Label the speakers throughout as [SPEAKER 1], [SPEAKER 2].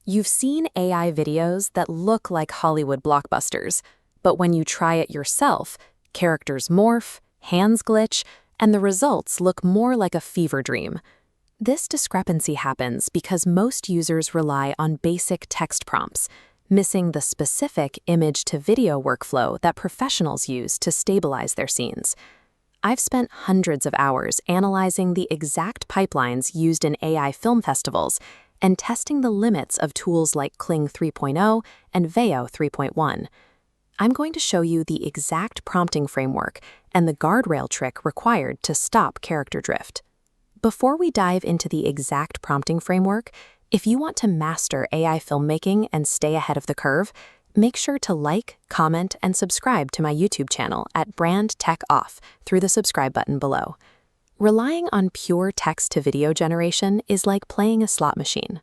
[SPEAKER 1] You've seen AI videos that look like Hollywood blockbusters, but when you try it yourself, characters morph, hands glitch, and the results look more like a fever dream. This discrepancy happens because most users rely on basic text prompts, missing the specific image-to-video workflow that professionals use to stabilize their scenes. I've spent hundreds of hours analyzing the exact pipelines used in AI film festivals and testing the limits of tools like Kling 3.0 and Veo 3.1. I'm going to show you the exact prompting framework and the guardrail trick required to stop character drift. Before we dive into the exact prompting framework, if you want to master AI filmmaking and stay ahead of the curve, make sure to like, comment, and subscribe to my YouTube channel at Brand Tech Off through the subscribe button below. Relying on pure text-to-video generation is like playing a slot machine.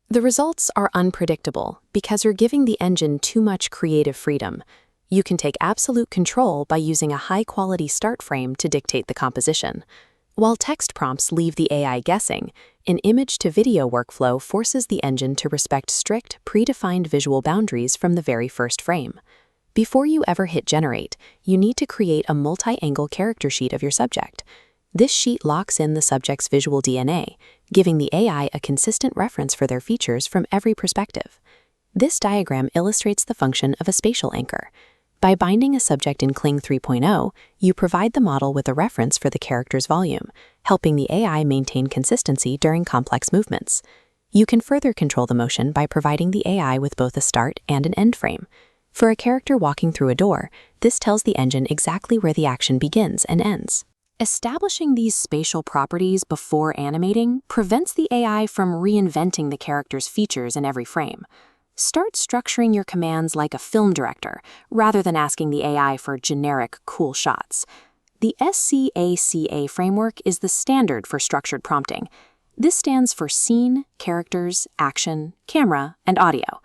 [SPEAKER 1] The results are unpredictable because you're giving the engine too much creative freedom. You can take absolute control by using a high-quality start frame to dictate the composition. While text prompts leave the AI guessing, an image-to-video workflow forces the engine to respect strict, predefined visual boundaries from the very first frame. Before you ever hit generate, you need to create a multi-angle character sheet of your subject. This sheet locks in the subject's visual DNA, giving the AI a consistent reference for their features from every perspective. This diagram illustrates the function of a spatial anchor. By binding a subject in Kling 3.0, you provide the model with a reference for the character's volume, helping the AI maintain consistency during complex movements. You can further control the motion by providing the AI with both a start and an end frame. For a character walking through a door, this tells the engine exactly where the action begins and ends. Establishing these spatial properties before animating prevents the AI from reinventing the character's features in every frame. Start structuring your commands like a film director, rather than asking the AI for generic, cool shots. The SCAACA framework is the standard for structured prompting. This stands for scene, characters, action, camera, and audio.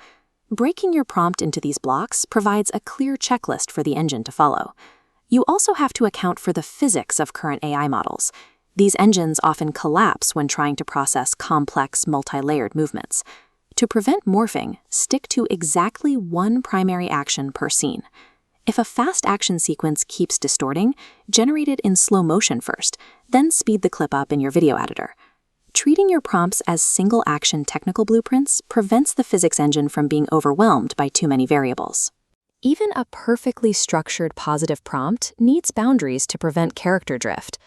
[SPEAKER 1] Breaking your prompt into these blocks provides a clear checklist for the engine to follow. You also have to account for the physics of current AI models. These engines often collapse when trying to process complex, multi-layered movements. To prevent morphing, stick to exactly one primary action per scene. If a fast action sequence keeps distorting, generate it in slow motion first, then speed the clip up in your video editor. Treating your prompts as single-action technical blueprints prevents the physics engine from being overwhelmed by too many variables. Even a perfectly structured positive prompt needs boundaries to prevent character drift.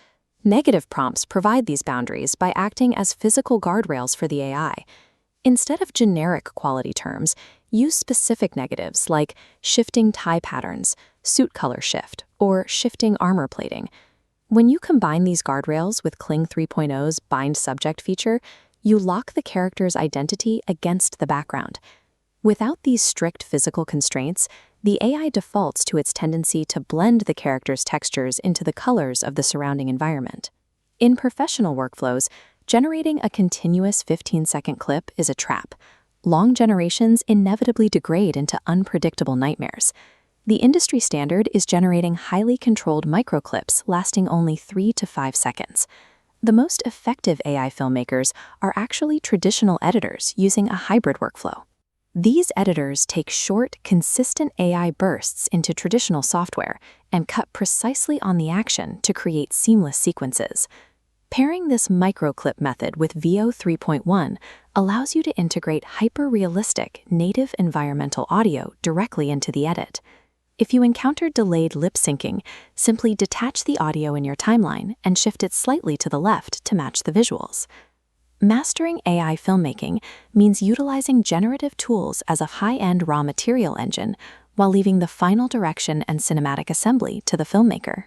[SPEAKER 1] Negative prompts provide these boundaries by acting as physical guardrails for the AI. Instead of generic quality terms, use specific negatives like shifting tie patterns, suit color shift, or shifting armor plating. When you combine these guardrails with Kling 3.0's bind subject feature, you lock the character's identity against the background. Without these strict physical constraints, the AI defaults to its tendency to blend the character's textures into the colors of the surrounding environment. In professional workflows, generating a continuous 15-second clip is a trap. Long generations inevitably degrade into unpredictable nightmares. The industry standard is generating highly controlled microclips lasting only 3 to 5 seconds. The most effective AI filmmakers are actually traditional editors using a hybrid workflow. These editors take short, consistent AI bursts into traditional software and cut precisely on the action to create seamless sequences. Pairing this microclip method with Veo 3.1 allows you to integrate hyper-realistic, native environmental audio directly into the edit. If you encounter delayed lip-syncing, simply detach the audio in your timeline and shift it slightly to the left to match the visuals. Mastering AI filmmaking means utilizing generative tools as a high-end raw material engine while leaving the final direction and cinematic assembly to the filmmaker.